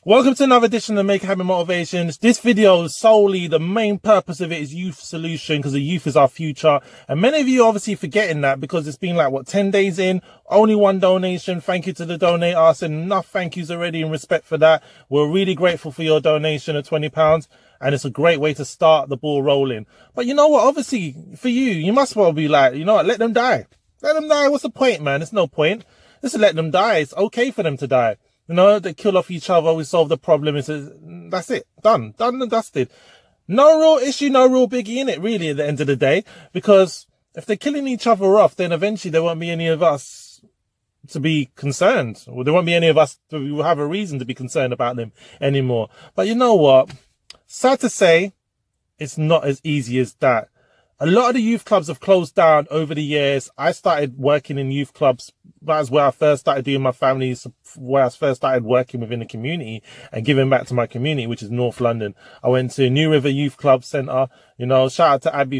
Welcome to another edition of Make Habit Motivations. This video is solely, the main purpose of it is youth solution, because the youth is our future. And many of you are obviously forgetting that, because it's been like, what, 10 days in, only one donation. Thank you to the donator. I said enough thank yous already in respect for that. We're really grateful for your donation of £20. And it's a great way to start the ball rolling. But you know what? Obviously, for you, you must well be like, you know what? Let them die. Let them die. What's the point, man? There's no point. Just let them die. It's okay for them to die. You know, they kill off each other. We solve the problem. That's it. Done and dusted. No real issue, no real biggie in it, really, at the end of the day. Because if they're killing each other off, then eventually there won't be any of us to be concerned. Or there won't be any of us to have a reason to be concerned about them anymore. But you know what? Sad to say, it's not as easy as that. A lot of the youth clubs have closed down over the years. I started working in youth clubs. That's where I first started doing my families, where I first started working within the community and giving back to my community, which is North London. I went to New River Youth Club Centre. You know, shout out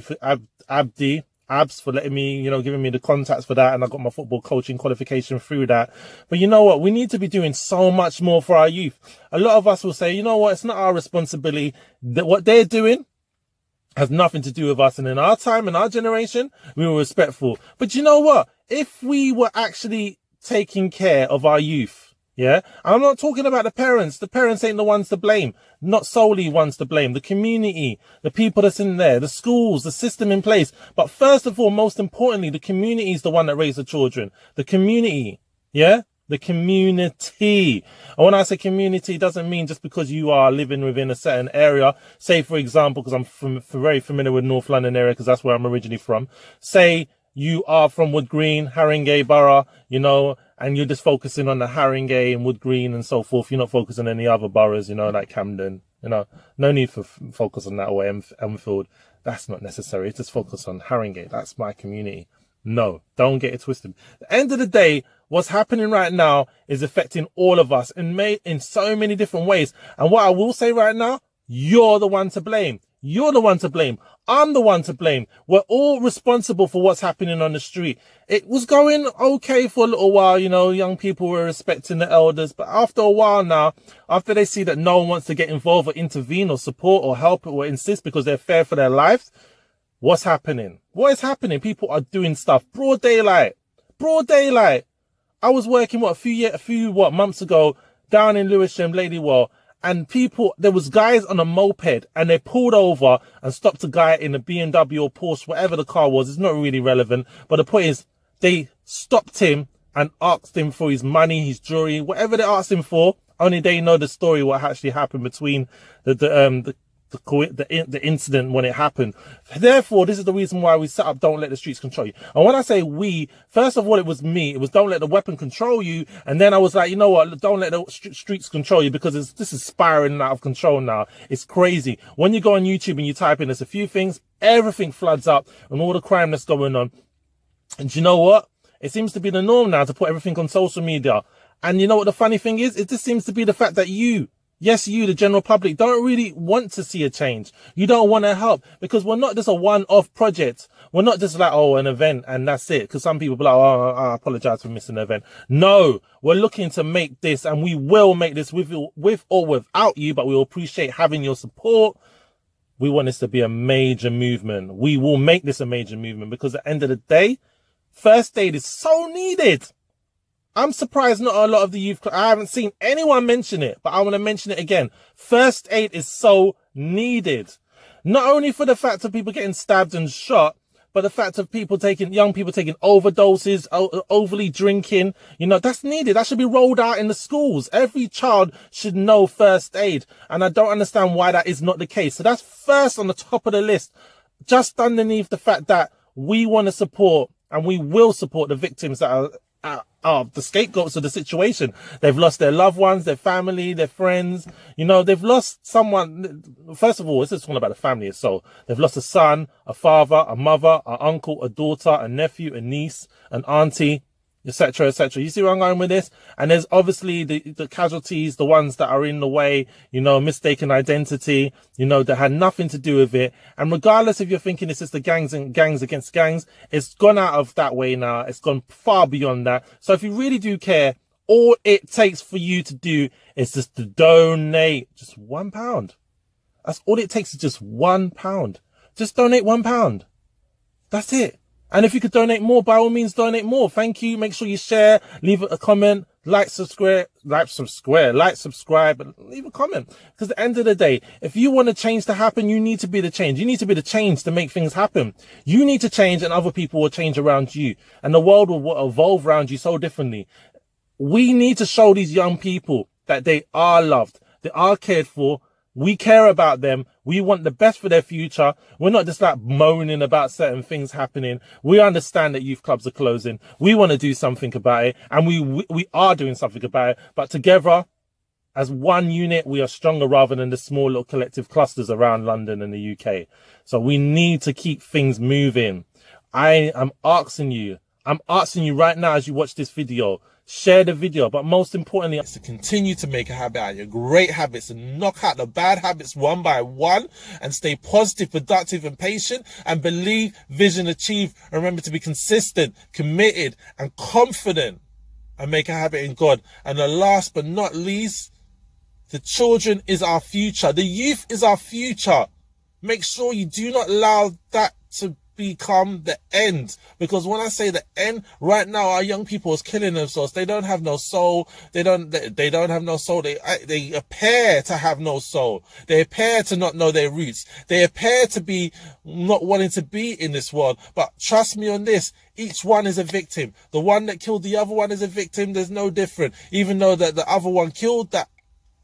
to Abs for letting me, you know, giving me the contacts for that. And I got my football coaching qualification through that. But you know what? We need to be doing so much more for our youth. A lot of us will say, you know what? It's not our responsibility. That what they're doing has nothing to do with us. And in our time, in our generation, we were respectful. But you know what? If we were actually taking care of our youth, yeah, I'm not talking about the parents ain't the ones to blame, not solely ones to blame, the community, the people that's in there, the schools, the system in place. But first of all, most importantly, the community is the one that raised the children. The community, yeah? The community. And when I say community, it doesn't mean just because you are living within a certain area. Say, for example, because I'm very familiar with North London area, because that's where I'm originally from. Say you are from Wood Green, Haringey Borough, you know, and you're just focusing on the Haringey and Wood Green and so forth. You're not focusing on any other boroughs, you know, like Camden, you know. No need for focus on that, or Enfield. That's not necessary. Just focus on Haringey. That's my community. No, don't get it twisted. At the end of the day, what's happening right now is affecting all of us in so many different ways. And what I will say right now, you're the one to blame. You're the one to blame. I'm the one to blame. We're all responsible for what's happening on the street. It was going okay for a little while, you know, young people were respecting the elders. But after a while now, after they see that no one wants to get involved or intervene or support or help or insist because they're fearing for their lives, what's happening? What is happening? People are doing stuff. Broad daylight. Broad daylight. I was working, a few months ago down in Lewisham, Ladywell, and there was guys on a moped, and they pulled over and stopped a guy in a BMW or Porsche, whatever the car was. It's not really relevant. But the point is, they stopped him and asked him for his money, his jewelry, whatever they asked him for. Only they know the story, what actually happened between the incident when it happened. Therefore, this is the reason why we set up Don't Let the Streets Control You. And when I say we, first of all, it was me. It was don't let the weapon control you. And then I was like, you know what? Don't let the streets control you, because this is spiraling out of control now. It's crazy. When you go on YouTube and you type in, there's a few things, everything floods up and all the crime that's going on. And you know what? It seems to be the norm now to put everything on social media. And you know what the funny thing is? It just seems to be the fact that yes, you, the general public, don't really want to see a change. You don't want to help, because we're not just a one-off project. We're not just like, oh, an event and that's it. Because some people be like, oh, I apologize for missing the event. No, we're looking to make this, and we will make this with or without you, but we will appreciate having your support. We want this to be a major movement. We will make this a major movement, because at the end of the day, first aid is so needed. I'm surprised not a lot of the youth, I haven't seen anyone mention it, but I want to mention it again. First aid is so needed. Not only for the fact of people getting stabbed and shot, but the fact of young people taking overdoses, overly drinking, you know, that's needed. That should be rolled out in the schools. Every child should know first aid. And I don't understand why that is not the case. So that's first on the top of the list, just underneath the fact that we want to support, and we will support, the victims that are the scapegoats of the situation. They've lost their loved ones, their family, their friends. You know, they've lost someone. First of all, this is all about the family itself. They've lost a son, a father, a mother, an uncle, a daughter, a nephew, a niece, an auntie, etc., etc. You see where I'm going with this? And there's obviously the casualties, the ones that are in the way, you know, mistaken identity, you know, that had nothing to do with it. And regardless if you're thinking it's just the gangs against gangs, it's gone out of that way now. It's gone far beyond that. So if you really do care, All it takes for you to do is just to donate just £1. That's all it takes, is just £1. Just donate £1. That's it. And if you could donate more, by all means, donate more. Thank you. Make sure you share, leave a comment, subscribe, and leave a comment. Because at the end of the day, if you want a change to happen, you need to be the change. You need to be the change to make things happen. You need to change, and other people will change around you. And the world will evolve around you so differently. We need to show these young people that they are loved, they are cared for. We care about them. We want the best for their future. We're not just like moaning about certain things happening. We understand that youth clubs are closing. We want to do something about it, and we are doing something about it. But together, as one unit, we are stronger rather than the small little collective clusters around London and the UK. So we need to keep things moving. I'm asking you right now as you watch this video, share the video, but most importantly, it's to continue to make a habit out of your great habits and knock out the bad habits one by one, and stay positive, productive, and patient, and believe, vision, achieve. Remember to be consistent, committed, and confident, and make a habit in God. And the last but not least, the children is our future. The youth is our future. Make sure you do not allow that to become the end, because when I say the end, right now our young people is killing themselves. They don't have no soul. They don't have no soul. They appear to have no soul. They appear to not know their roots. They appear to be not wanting to be in this world. But trust me on this, each one is a victim. The one that killed the other one is a victim. There's no different, even though that the other one killed that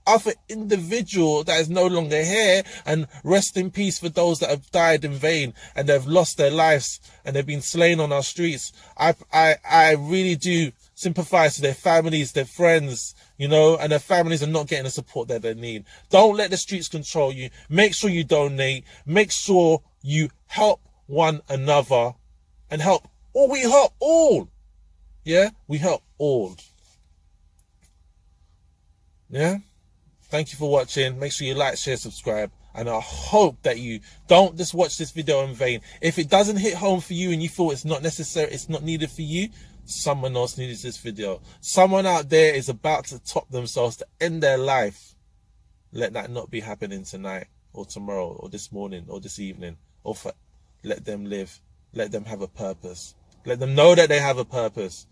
other individual that is no longer here. And rest in peace for those that have died in vain and they've lost their lives and they've been slain on our streets. I really do sympathize to their families, their friends, you know, and their families are not getting the support that they need. Don't let the streets control you. Make sure you donate. Make sure you help one another and help all. We help all. Yeah, we help all. Yeah. Thank you for watching. Make sure you like, share, subscribe. And I hope that you don't just watch this video in vain. If it doesn't hit home for you and you feel it's not necessary, it's not needed for you, someone else needs this video. Someone out there is about to top themselves to end their life. Let that not be happening tonight or tomorrow or this morning or this evening. Let them live. Let them have a purpose. Let them know that they have a purpose.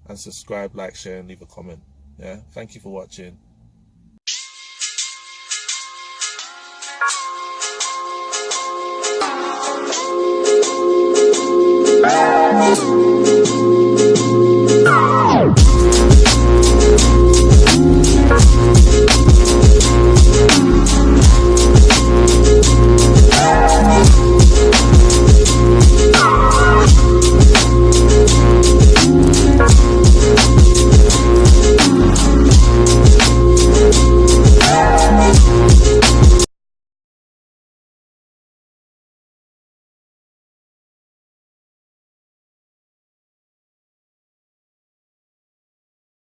And subscribe, like, share, and leave a comment. Yeah. Thank you for watching. Bye.